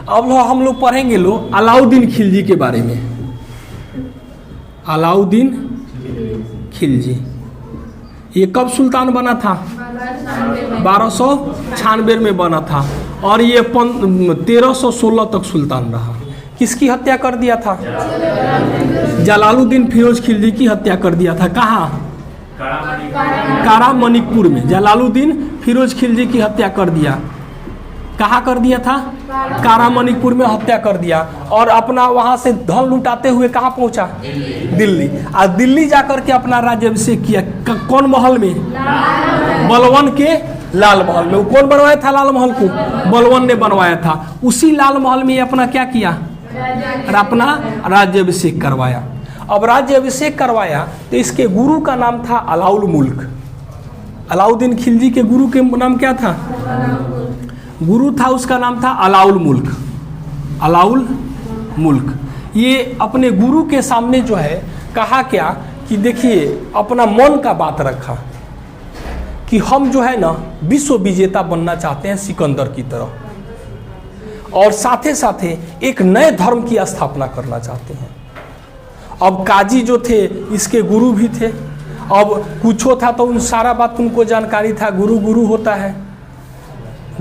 अब हम लोग पढ़ेंगे अलाउद्दीन खिलजी के बारे में। अलाउद्दीन खिलजी ये कब सुल्तान बना था? 1296 में बना था और ये 1316 तक सुल्तान रहा। किसकी हत्या कर दिया था? जलालुद्दीन फिरोज खिलजी की हत्या कर दिया था। कहाँ? कारामणिकपुर में जलालुद्दीन फिरोज खिलजी की हत्या कर दिया। कहाँ कर दिया था? कारामणिकपुर में हत्या कर दिया और अपना वहां से धन लुटाते हुए कहाँ पहुंचा? दिल्ली। और दिल्ली जाकर के अपना राज्याभिषेक किया। कौन महल में? बलवन के लाल महल में। कौन बनवाया था लाल महल को? बलवन ने बनवाया था। उसी लाल महल में अपना क्या किया? अपना राज्याभिषेक करवाया। अब राज्याभिषेक करवाया तो इसके गुरु का नाम था अलाउल मुल्क। अलाउद्दीन खिलजी के गुरु के नाम क्या था? गुरु था उसका नाम था अलाउल मुल्क। अलाउल मुल्क ये अपने गुरु के सामने जो है कहा क्या कि देखिए अपना मन का बात रखा कि हम जो है ना विश्व विजेता बनना चाहते हैं सिकंदर की तरह और साथे साथे एक नए धर्म की स्थापना करना चाहते हैं। अब काजी जो थे इसके गुरु भी थे। अब कुछो था तो उन सारा बात उनको जानकारी था। गुरु गुरु होता है,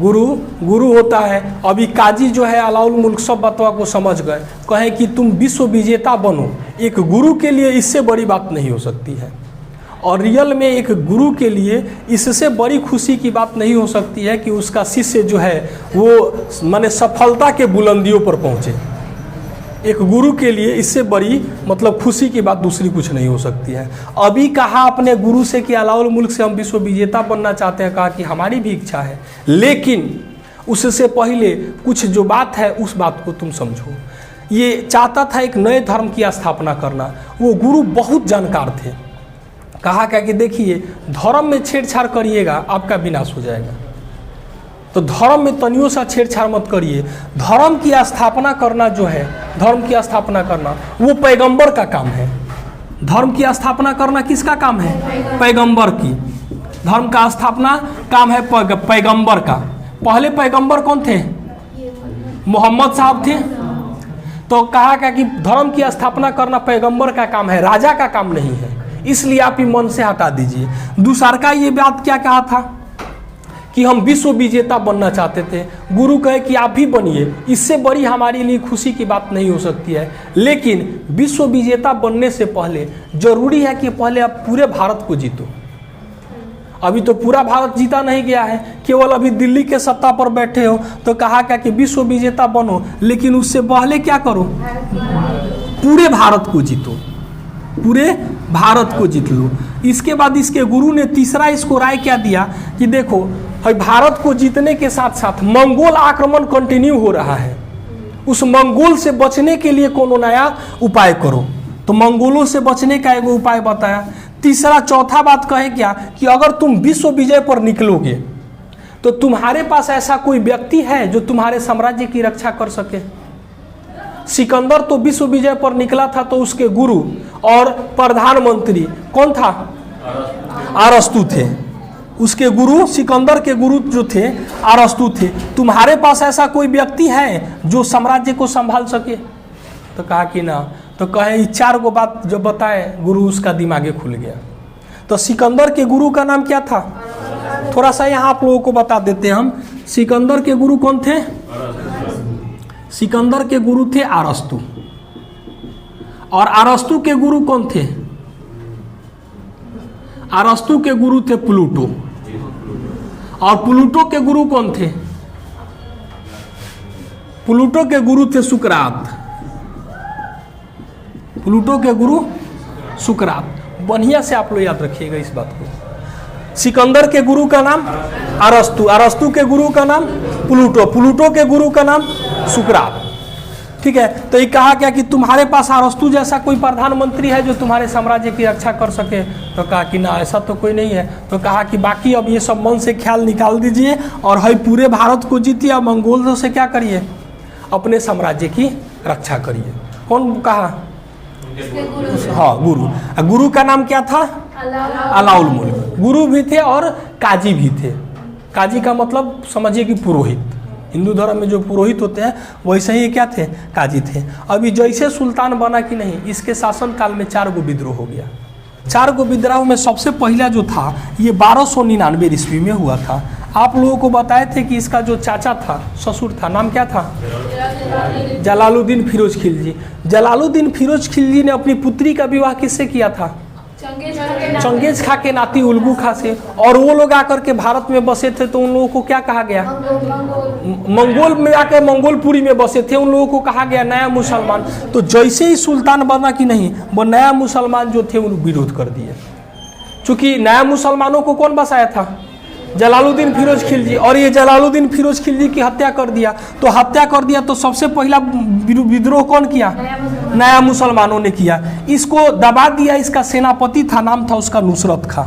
गुरु गुरु होता है। अभी काजी जो है अलाउल मुल्क सब बातों को समझ गए। कहे कि तुम विश्व विजेता बनो। एक गुरु के लिए इससे बड़ी बात नहीं हो सकती है और रियल में एक गुरु के लिए इससे बड़ी खुशी की बात नहीं हो सकती है कि उसका शिष्य जो है वो माने सफलता के बुलंदियों पर पहुँचे। एक गुरु के लिए इससे बड़ी मतलब खुशी की बात दूसरी कुछ नहीं हो सकती है। अभी कहा अपने गुरु से कि अलाउल मुल्क से हम विश्व विजेता बनना चाहते हैं। कहा कि हमारी भी इच्छा है, लेकिन उससे पहले कुछ जो बात है उस बात को तुम समझो। ये चाहता था एक नए धर्म की स्थापना करना। वो गुरु बहुत जानकार थे। कहा क्या कि देखिए धर्म में छेड़छाड़ करिएगा आपका विनाश हो जाएगा, तो धर्म में तनियों सा छेड़छाड़ मत करिए। धर्म की स्थापना करना जो है, धर्म की स्थापना करना वो पैगंबर का काम है। धर्म की स्थापना करना किसका काम है? पैगंबर की। धर्म का स्थापना काम है पैगंबर का। पहले पैगंबर कौन थे? मोहम्मद साहब थे। तो कहा क्या कि धर्म की स्थापना करना पैगंबर का काम है, राजा का काम नहीं है। इसलिए आप ही मन से हटा दीजिए। दूसरा का ये बात क्या कहा था कि हम विश्व विजेता बनना चाहते थे। गुरु कहे कि आप भी बनिए, इससे बड़ी हमारे लिए खुशी की बात नहीं हो सकती है। लेकिन विश्व विजेता बनने से पहले जरूरी है कि पहले आप पूरे भारत को जीतो। अभी तो पूरा भारत जीता नहीं गया है, केवल अभी दिल्ली के सत्ता पर बैठे हो। तो कहा क्या कि विश्व विजेता बनो, लेकिन उससे पहले क्या करो? पूरे भारत को जीतो, पूरे भारत को जीत लो। इसके बाद इसके गुरु ने तीसरा इसको राय क्या दिया कि देखो भाई भारत को जीतने के साथ साथ मंगोल आक्रमण कंटिन्यू हो रहा है, उस मंगोल से बचने के लिए कोनो नया उपाय करो। तो मंगोलों से बचने का एक उपाय बताया। तीसरा चौथा बात कहे क्या कि अगर तुम विश्व विजय पर निकलोगे तो तुम्हारे पास ऐसा कोई व्यक्ति है जो तुम्हारे साम्राज्य की रक्षा कर सके। सिकंदर तो विश्व विजय पर निकला था तो उसके गुरु और प्रधानमंत्री कौन था? अरस्तु थे। उसके गुरु सिकंदर के गुरु जो थे अरस्तु थे। तुम्हारे पास ऐसा कोई व्यक्ति है जो साम्राज्य को संभाल सके? तो कहा कि ना। तो कहे चार को बात जब बताए गुरु उसका दिमागे खुल गया। तो सिकंदर के गुरु का नाम क्या था? थोड़ा सा यहाँ आप लोगों को बता देते हैं हम। सिकंदर के गुरु कौन थे? सिकंदर के गुरु थे अरस्तु। और अरस्तु के गुरु कौन थे? अरस्तु के गुरु थे प्लूटो। और प्लूटो के गुरु कौन थे? प्लूटो के गुरु थे सुकरात। प्लूटो के गुरु सुकरात। बढ़िया से आप लोग याद रखिएगा इस बात को। सिकंदर के गुरु का नाम अरस्तु, अरस्तु के गुरु का नाम प्लूटो, प्लूटो के गुरु का नाम सुकरात। ठीक है। तो ये कहा क्या कि तुम्हारे पास अरस्तु जैसा कोई प्रधानमंत्री है जो तुम्हारे साम्राज्य की रक्षा कर सके? तो कहा कि ना ऐसा तो कोई नहीं है। तो कहा कि बाकी अब ये सब मन से ख्याल निकाल दीजिए और है पूरे भारत को जीतिए और मंगोलों से क्या करिए? अपने साम्राज्य की रक्षा करिए। कौन कहा? हाँ गुरु। गुरु का नाम क्या था? अलाउल मुल्क। गुरु भी थे और काजी भी थे। काजी का मतलब समझिए कि पुरोहित, हिंदू धर्म में जो पुरोहित होते हैं वैसे ही क्या थे, काजी थे। अभी जैसे सुल्तान बना कि नहीं, इसके शासनकाल में 4 गो विद्रोह हो गया। 4 गो विद्रोह में सबसे पहला जो था ये 1299 ईस्वी में हुआ था। आप लोगों को बताए थे कि इसका जो चाचा था, ससुर था, नाम क्या था? जलालुद्दीन फिरोज खिलजी। जलालुद्दीन फिरोज खिलजी ने अपनी पुत्री का विवाह किससे किया था? चंगेज खा के नाती उल्गू खा से। और वो लोग आकर के भारत में बसे थे तो उन लोगों को क्या कहा गया? मंगोल में आकर मंगोलपुरी में बसे थे, उन लोगों को कहा गया नया मुसलमान। तो जैसे ही सुल्तान बना कि नहीं, वो नया मुसलमान जो थे उन विरोध कर दिए। चूंकि नया मुसलमानों को कौन बसाया था? जलालुद्दीन फिरोज खिलजी। और ये जलालुद्दीन फिरोज खिलजी की हत्या कर दिया। तो हत्या कर दिया तो सबसे पहला विद्रोह कौन किया? नया मुसलमानों ने किया। इसको दबा दिया। इसका सेनापति था, नाम था उसका नुसरत खां।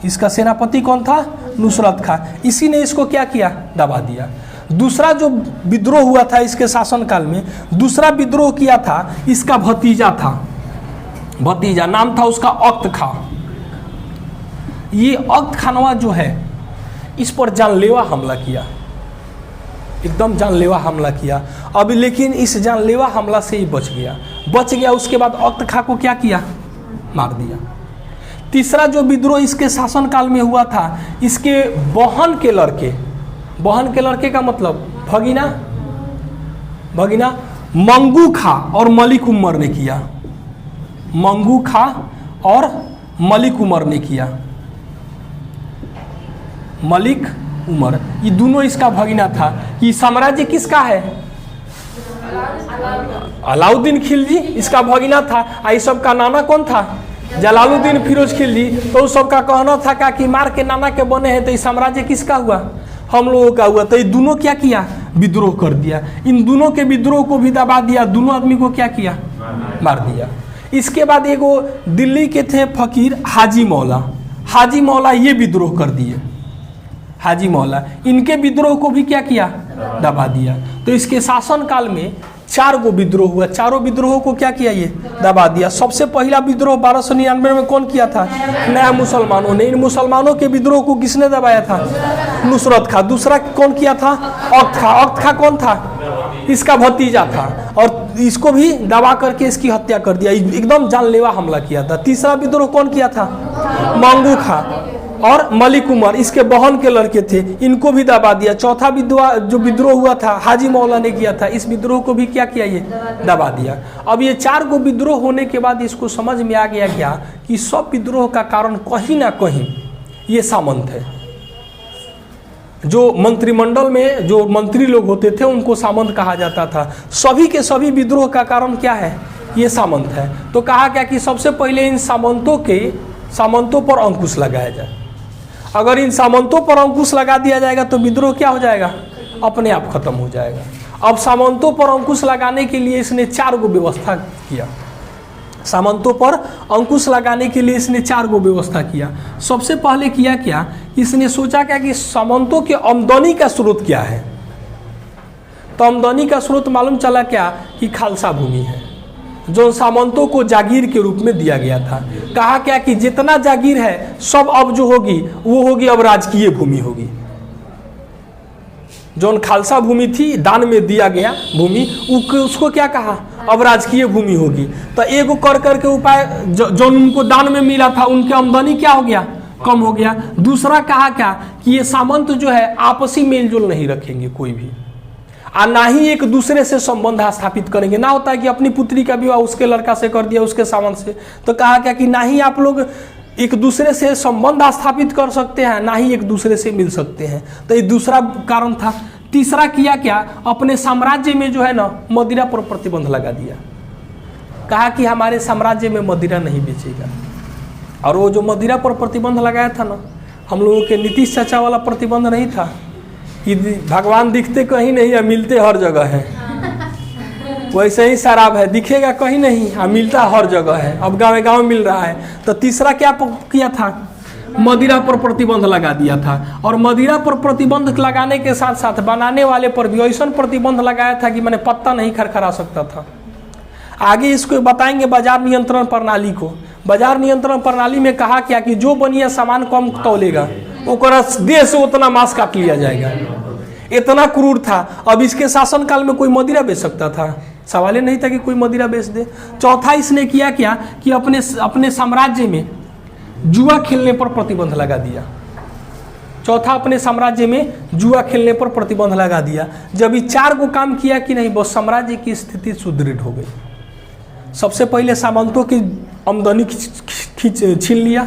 इसका सेनापति कौन था? नुसरत खां। इसी ने इसको क्या किया? दबा दिया। दूसरा जो विद्रोह हुआ था इसके शासनकाल में, दूसरा विद्रोह किया था इसका भतीजा था। भतीजा नाम था उसका अख्त खां। ये अख्त खानवा जो है इस पर जानलेवा हमला किया, एकदम जानलेवा हमला किया। अब लेकिन इस जानलेवा हमला से ही बच गया। उसके बाद अख्त खां को क्या किया? मार दिया। तीसरा जो विद्रोह इसके शासनकाल में हुआ था, इसके बहन के लड़के का मतलब भगीना मंगू खां और मलिक उमर ने किया। मंगू खां और मलिक उमर ने किया। मलिक उमर ये दोनों इसका भगीना था। कि साम्राज्य किसका है? अलाउद्दीन खिलजी इसका भगीना था। आई सब का नाना कौन था? जलालुद्दीन फिरोज खिलजी। तो उस सब का कहना था क्या कि मार के नाना के बने हैं, तो ये साम्राज्य किसका हुआ? हम लोगों का हुआ। तो ये दोनों क्या किया? विद्रोह कर दिया। इन दोनों के विद्रोह को भी दबा दिया। दोनों आदमी को क्या किया? मार दिया। इसके बाद एगो दिल्ली के थे फकीर हाजी मौला ये विद्रोह कर दिए। हाजी मौला इनके विद्रोह को भी क्या किया? दबा दिया। तो इसके शासनकाल में 4 गो विद्रोह हुआ। चारों विद्रोहों को क्या किया? ये दबा दिया। सबसे पहला विद्रोह 1299 में कौन किया था? नया मुसलमानों ने। इन मुसलमानों के विद्रोह को किसने दबाया था? नुसरत खां। दूसरा कौन किया था? अख्त खां कौन था? इसका भतीजा था। और इसको भी दबा करके इसकी हत्या कर दिया। एकदम जानलेवा हमला किया था। तीसरा विद्रोह कौन किया था? मंगू खां और मलिक उमर, इसके बहन के लड़के थे, इनको भी दबा दिया। चौथा जो विद्रोह हुआ था हाजी मौला ने किया था, इस विद्रोह को भी क्या किया? ये दबा दिया। अब ये 4 गो विद्रोह होने के बाद इसको समझ में आ गया क्या कि सब विद्रोह का कारण कहीं ना कहीं ये सामंत है। जो मंत्रिमंडल में जो मंत्री लोग होते थे उनको सामंत कहा जाता था। सभी के सभी विद्रोह का कारण क्या है? ये सामंत है। तो कहा क्या कि सबसे पहले इन सामंतों पर अंकुश लगाया जाए। अगर इन सामंतों पर अंकुश लगा दिया जाएगा तो विद्रोह क्या हो जाएगा? अपने आप खत्म हो जाएगा। अब सामंतों पर अंकुश लगाने के लिए इसने 4 गो व्यवस्था किया। सामंतों पर अंकुश लगाने के लिए इसने 4 गो व्यवस्था किया। सबसे पहले किया क्या? इसने सोचा क्या कि सामंतों के आमदनी का स्रोत क्या है? तो आमदनी का स्रोत मालूम चला क्या कि खालसा भूमि है, जो सामंतों को जागीर के रूप में दिया गया था। कहा क्या कि जितना जागीर है सब अब जो होगी वो होगी अब राजकीय भूमि होगी। जो खालसा भूमि थी दान में दिया गया भूमि, उसको क्या कहा? अब राजकीय भूमि होगी। तो एगो कर करके उपाय जो उनको दान में मिला था उनके आमदनी क्या हो गया? कम हो गया। दूसरा कहा क्या कि ये सामंत जो है आपसी मेलजोल नहीं रखेंगे कोई भी, और ना ही एक दूसरे से संबंध स्थापित करेंगे। ना होता है कि अपनी पुत्री का विवाह उसके लड़का से कर दिया, उसके सामंत से। तो कहा क्या कि ना ही आप लोग एक दूसरे से संबंध स्थापित कर सकते हैं, ना ही एक दूसरे से मिल सकते हैं। तो ये दूसरा कारण था। तीसरा किया क्या? अपने साम्राज्य में जो है ना मदिरा पर प्रतिबंध लगा दिया। कहा कि हमारे साम्राज्य में मदिरा नहीं बेचेगा। और वो जो मदिरा पर प्रतिबंध लगाया था ना, हम लोगों के नीतीश चाचा वाला प्रतिबंध नहीं था कि भगवान दिखते कहीं नहीं है, मिलते हर जगह है। वैसे ही शराब है, दिखेगा कहीं नहीं, मिलता हर जगह है। अब गाँव मिल रहा है। तो तीसरा क्या किया था? मदिरा पर प्रतिबंध लगा दिया था। और मदिरा पर प्रतिबंध लगाने के साथ साथ बनाने वाले पर भी ऐसा प्रतिबंध लगाया था कि मैंने पत्ता नहीं खरखरा सकता था। आगे इसको बताएंगे बाजार नियंत्रण प्रणाली को। बाजार नियंत्रण प्रणाली में कहा क्या कि जो बनिया सामान कम तौलेगा ओकरा देह से उतना मांस काट लिया जाएगा। इतना क्रूर था। अब इसके शासनकाल में कोई मदिरा बेच सकता था? सवाल ही नहीं था कि कोई मदिरा बेच दे। चौथा इसने किया क्या कि अपने साम्राज्य में जुआ खेलने पर प्रतिबंध लगा दिया। चौथा, अपने साम्राज्य में जुआ खेलने पर प्रतिबंध लगा दिया। जब ये 4 को काम किया कि नहीं, बस साम्राज्य की स्थिति सुदृढ़ हो गई। सबसे पहले सामंतों की आमदनी छीन लिया।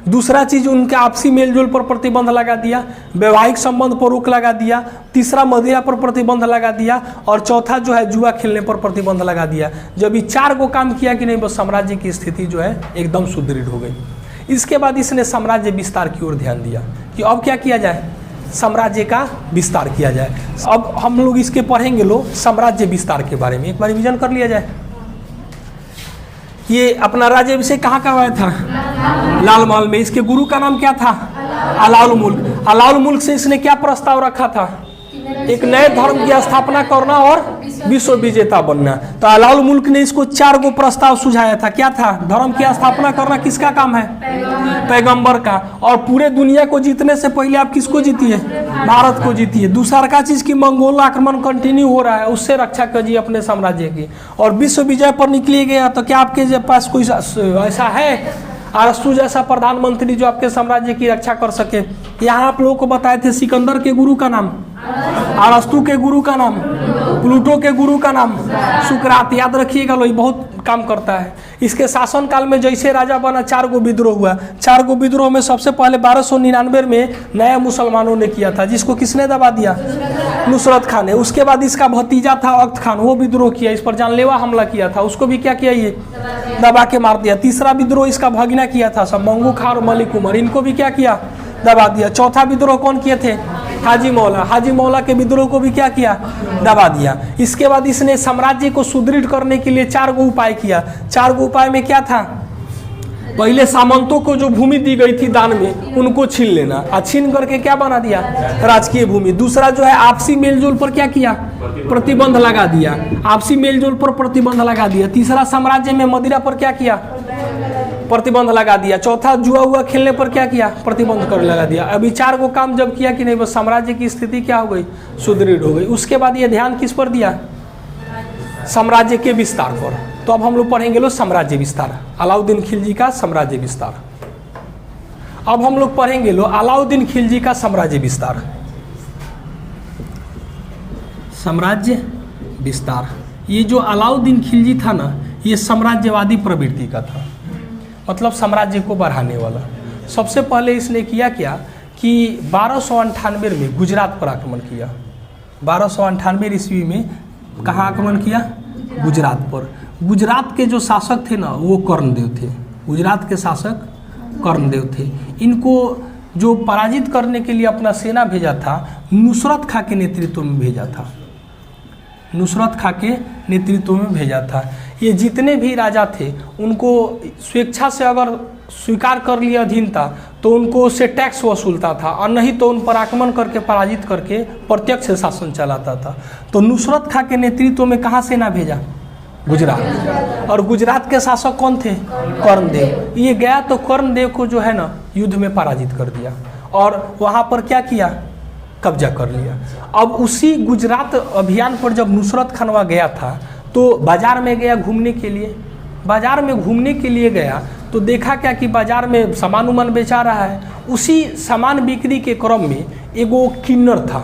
दूसरा चीज, उनके आपसी मेलजोल पर प्रतिबंध लगा दिया। वैवाहिक संबंध पर रोक लगा दिया। तीसरा, मदिरा पर प्रतिबंध लगा दिया। और चौथा जो है जुआ खेलने पर प्रतिबंध लगा दिया। जब ये 4 को काम किया कि नहीं, बस साम्राज्य की स्थिति जो है एकदम सुदृढ़ हो गई। इसके बाद इसने साम्राज्य विस्तार की ओर ध्यान दिया कि अब क्या किया जाए, साम्राज्य का विस्तार किया जाए। अब हम लोग इसके पढ़ेंगे साम्राज्य विस्तार के बारे में। एक बार रिवीजन कर लिया जाए। ये अपना राज्याभिषेक कहाँ करवाया था? लाल महल में। इसके गुरु का नाम क्या था? अलाउल मुल्क। अलाउल मुल्क से इसने क्या प्रस्ताव रखा था? एक नए धर्म की स्थापना करना और विश्व विजेता बनना। तो अलाउल मुल्क ने इसको 4 को प्रस्ताव सुझाया था। क्या था? धर्म की स्थापना करना किसका काम है? पैगंबर का। और पूरे दुनिया को जीतने से पहले आप किसको जीतिए? भारत को जीतिए। दूसरा का चीज की मंगोल आक्रमण कंटिन्यू हो रहा है, उससे रक्षा कीजिए अपने साम्राज्य की। और विश्व विजय पर निकलिए गया। तो क्या आपके पास कोई ऐसा है अरस्तु जैसा प्रधानमंत्री जो आपके साम्राज्य की रक्षा कर सके? यहाँ आप लोगों को बताए थे सिकंदर के गुरु का नाम, अरस्तु के गुरु का नाम, प्लूटो के गुरु का नाम सुकरात। याद रखिएगा, लो बहुत काम करता है। इसके शासनकाल में जैसे राजा बना 4 को विद्रोह हुआ। 4 को विद्रोह में सबसे पहले 1299 में नया मुसलमानों ने किया था, जिसको किसने दबा दिया? नुसरत खान ने। उसके बाद इसका भतीजा था अख्त खान, वो विद्रोह किया, इस पर जानलेवा हमला किया था, उसको भी क्या किया? ये दबा के मार दिया। तीसरा विद्रोह इसका भगीना किया था, सब मंगू खां और मलिक उमर, इनको भी क्या किया? दबा दिया। चौथा विद्रोह कौन किए थे? हाजी मौला। हाजी मौला के विद्रोह को भी क्या किया? दबा दिया। इसके बाद इसने साम्राज्य को सुदृढ़ करने के लिए 4 को उपाय किया। 4 को उपाय में क्या था? पहले सामंतों को जो भूमि दी गई थी दान में, उनको छीन लेना, और छीन करके क्या बना दिया? राजकीय भूमि। दूसरा जो है आपसी मेलजोल पर क्या किया? प्रतिबंध लगा दिया। आपसी मेलजोल पर प्रतिबंध लगा दिया। तीसरा, साम्राज्य में मदिरा पर क्या किया? प्रतिबंध लगा दिया। चौथा, जुआ हुआ खेलने पर क्या किया? प्रतिबंध कर लगा दिया। अभी 4 को काम जब किया कि नहीं, बस साम्राज्य की स्थिति क्या हो गई? सुदृढ़ हो गई। उसके बाद ये ध्यान किस पर दिया? साम्राज्य के विस्तार पर। तो अब हम लोग पढ़ेंगे साम्राज्य विस्तार, अलाउद्दीन खिलजी का साम्राज्य विस्तार। अब हम लोग पढ़ेंगे अलाउद्दीन खिलजी का साम्राज्य विस्तार। साम्राज्य विस्तार, ये जो अलाउद्दीन खिलजी था ना, ये साम्राज्यवादी प्रवृत्ति का था, मतलब साम्राज्य को बढ़ाने वाला। सबसे पहले इसने किया क्या कि 1298 में गुजरात पर आक्रमण किया। 1298 ईस्वी में कहाँ आक्रमण किया? गुजरात पर। गुजरात के जो शासक थे ना, वो कर्णदेव थे। गुजरात के शासक कर्णदेव थे। इनको जो पराजित करने के लिए अपना सेना भेजा था, नुसरत खां के नेतृत्व में भेजा था। नुसरत खां के नेतृत्व में भेजा था। ये जितने भी राजा थे, उनको स्वेच्छा से अगर स्वीकार कर लिया अधीनता, तो उनको उससे टैक्स वसूलता था, और नहीं तो उन पर आक्रमण करके पराजित करके प्रत्यक्ष शासन चलाता था। तो नुसरत खां के नेतृत्व में कहाँ सेना भेजा? गुजरात। और गुजरात के शासक कौन थे? कर्णदेव। ये गया तो कर्णदेव को जो है ना युद्ध में पराजित कर दिया, और वहाँ पर क्या किया? कब्जा कर लिया। अब उसी गुजरात अभियान पर जब नुसरत खान वहाँ गया था, तो बाजार में गया घूमने के लिए। बाजार में घूमने के लिए गया तो देखा क्या कि बाजार में सामान उमान बेचा रहा है। उसी सामान बिक्री के क्रम में एगो किन्नर था।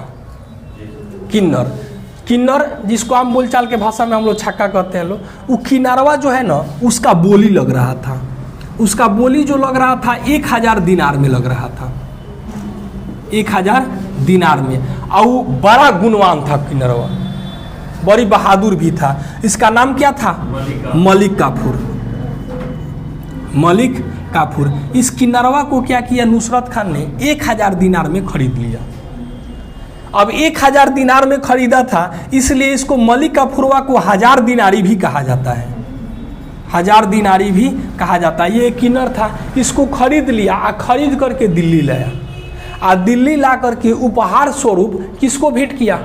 किन्नर जिसको हम बोलचाल के भाषा में हम लोग छक्का कहते हैं लोग, वो किन्नरवा जो है ना, उसका बोली लग रहा था। उसका बोली जो लग रहा था 1000 दिनार में लग रहा था। 1000 दिनार में। और वो बड़ा गुणवान था किन्नरवा, बड़ी बहादुर भी था। इसका नाम क्या था? मलिक काफूर। मलिक काफूर। इस किन्नरवा को क्या किया? नुसरत खान ने 1000 दिनार में खरीद लिया। अब 1000 दिनार में खरीदा था, इसलिए इसको मलिक काफूरवा को 1000 दिनारी भी कहा जाता है। 1000 दिनारी भी कहा जाता है। ये किन्नर था, इसको खरीद लिया, खरीद करके दिल्ली लाया। दिल्ली ला करके उपहार स्वरूप किसको भेंट किया?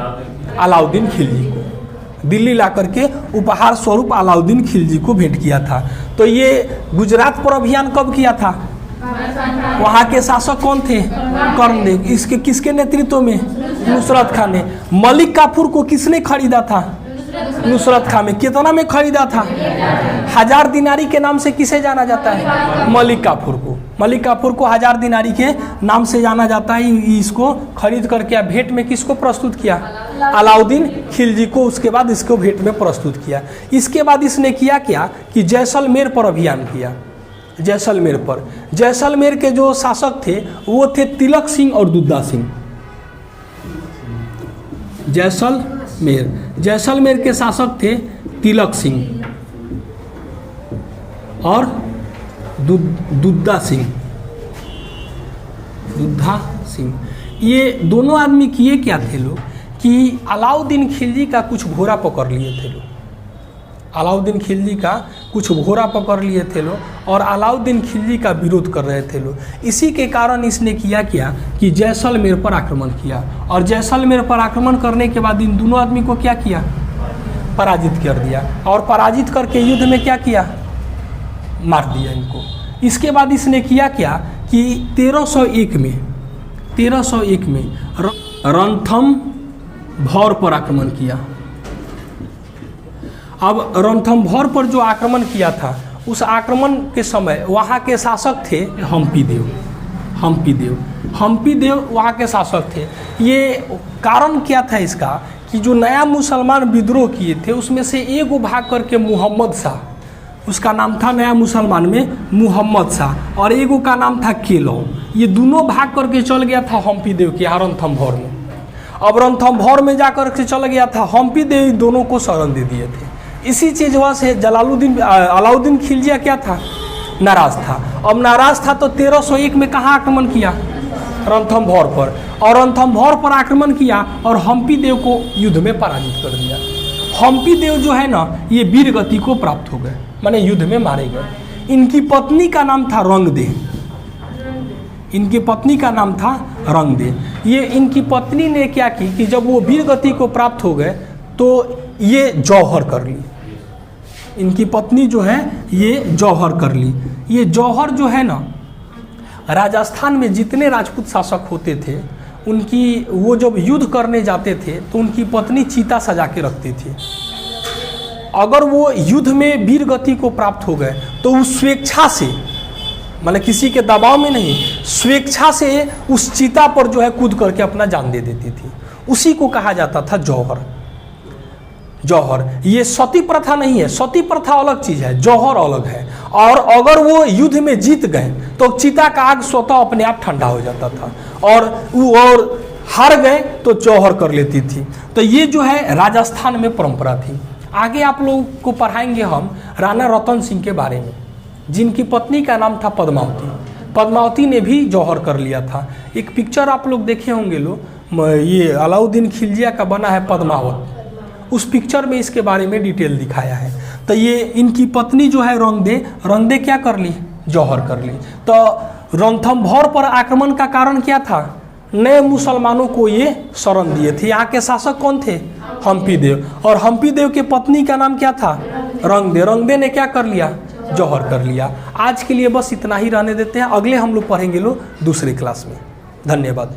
अलाउद्दीन खिलजी को। दिल्ली ला करके उपहार स्वरूप अलाउद्दीन खिलजी को भेंट किया था। तो ये गुजरात पर अभियान कब किया था? वहाँ के शासक कौन थे? कर्णदेव। इसके किसके नेतृत्व में? नुसरत खान ने। मलिक काफूर को किसने खरीदा था? नुसरत खान में। कितना में खरीदा था? 1000 दिनारी के नाम से किसे जाना जाता है? मलिक काफूर को। मलिक काफूर को 1000 दिनारी के नाम से जाना जाता है। इसको खरीद करके भेंट में किसको प्रस्तुत किया? अलाउद्दीन खिलजी को। उसके बाद इसको भेंट में प्रस्तुत किया। इसके बाद इसने किया क्या कि जैसलमेर पर अभियान किया। जैसलमेर पर। जैसलमेर के जो शासक थे वो थे तिलक सिंह और दुद्दा सिंह। जैसलमेर के शासक थे तिलक सिंह और दुद्दा सिंह। ये दोनों आदमी किए क्या थे लोग कि अलाउद्दीन खिलजी का कुछ घोड़ा पकड़ लिए थे लोग। अलाउद्दीन खिलजी का कुछ घोड़ा पकड़ लिए थे लोग और अलाउद्दीन खिलजी का विरोध कर रहे थे लोग। इसी के कारण इसने किया क्या कि जैसलमेर पर आक्रमण किया। और जैसलमेर पर आक्रमण करने के बाद इन दोनों आदमी को क्या किया? पराजित कर दिया। और पराजित करके युद्ध में क्या किया? मार दिया इनको। इसके बाद इसने किया क्या कि 1301 में रणथंभौर पर आक्रमण किया। अब रणथंभौर पर जो आक्रमण किया था उस आक्रमण के समय वहाँ के शासक थे हम्पी देव वहाँ के शासक थे। ये कारण क्या था इसका कि जो नया मुसलमान विद्रोह किए थे उसमें से एक भाग करके मुहम्मद शाह, उसका नाम था नया मुसलमान में मुहम्मद शाह, और एगो का नाम था केलौ। ये दोनों भाग करके चल गया था हम्पी देव के यहाँ रणथंभौर में। अब रणथंभौर में जाकर के चल गया था हम्पी देव, दोनों को शरण दे दिए थे। इसी चीज वहाँ से अलाउद्दीन खिलजिया क्या था? नाराज था। अब नाराज था तो 1301 में कहाँ आक्रमण किया? रणथंभौर पर। और रणथंभौर पर आक्रमण किया और हम्पी देव को युद्ध में पराजित कर दिया। हम्पी देव जो है ना ये वीर गति को प्राप्त हो गए, माने युद्ध में मारे गए। इनकी पत्नी का नाम था रंगदे। ये इनकी पत्नी ने क्या की कि जब वो वीर गति को प्राप्त हो गए तो ये जौहर कर ली। इनकी पत्नी जो है ये जौहर कर ली। ये जौहर जो है ना राजस्थान में जितने राजपूत शासक होते थे उनकी वो जब युद्ध करने जाते थे तो उनकी पत्नी चीता सजा के रखती थी। अगर वो युद्ध में वीर गति को प्राप्त हो गए तो उस स्वेच्छा से, मतलब किसी के दबाव में नहीं, स्वेच्छा से उस चीता पर जो है कूद करके अपना जान दे देती थी। उसी को कहा जाता था जौहर। ये सती प्रथा नहीं है, सती प्रथा अलग चीज है, जौहर अलग है। और अगर वो युद्ध में जीत गए तो चीता का आग स्वतः अपने आप ठंडा हो जाता था, और हार गए तो जौहर कर लेती थी। तो ये जो है राजस्थान में परंपरा थी। आगे आप लोगों को पढ़ाएंगे हम राणा रतन सिंह के बारे में, जिनकी पत्नी का नाम था पद्मावती ने भी जौहर कर लिया था। एक पिक्चर आप लोग देखे होंगे ये अलाउद्दीन खिलजिया का बना है पद्मावत, उस पिक्चर में इसके बारे में डिटेल दिखाया है। तो ये इनकी पत्नी जो है रंगदे क्या कर ली? जौहर कर ली। तो रणथंभौर पर आक्रमण का कारण क्या था? नए मुसलमानों को ये शरण दिए थे। यहाँ के शासक कौन थे? हम्पी देव। और हम्पी देव के पत्नी का नाम क्या था? रंगदे ने क्या कर लिया? जौहर कर लिया। आज के लिए बस इतना ही रहने देते हैं। अगले हम लोग पढ़ेंगे दूसरे क्लास में। धन्यवाद।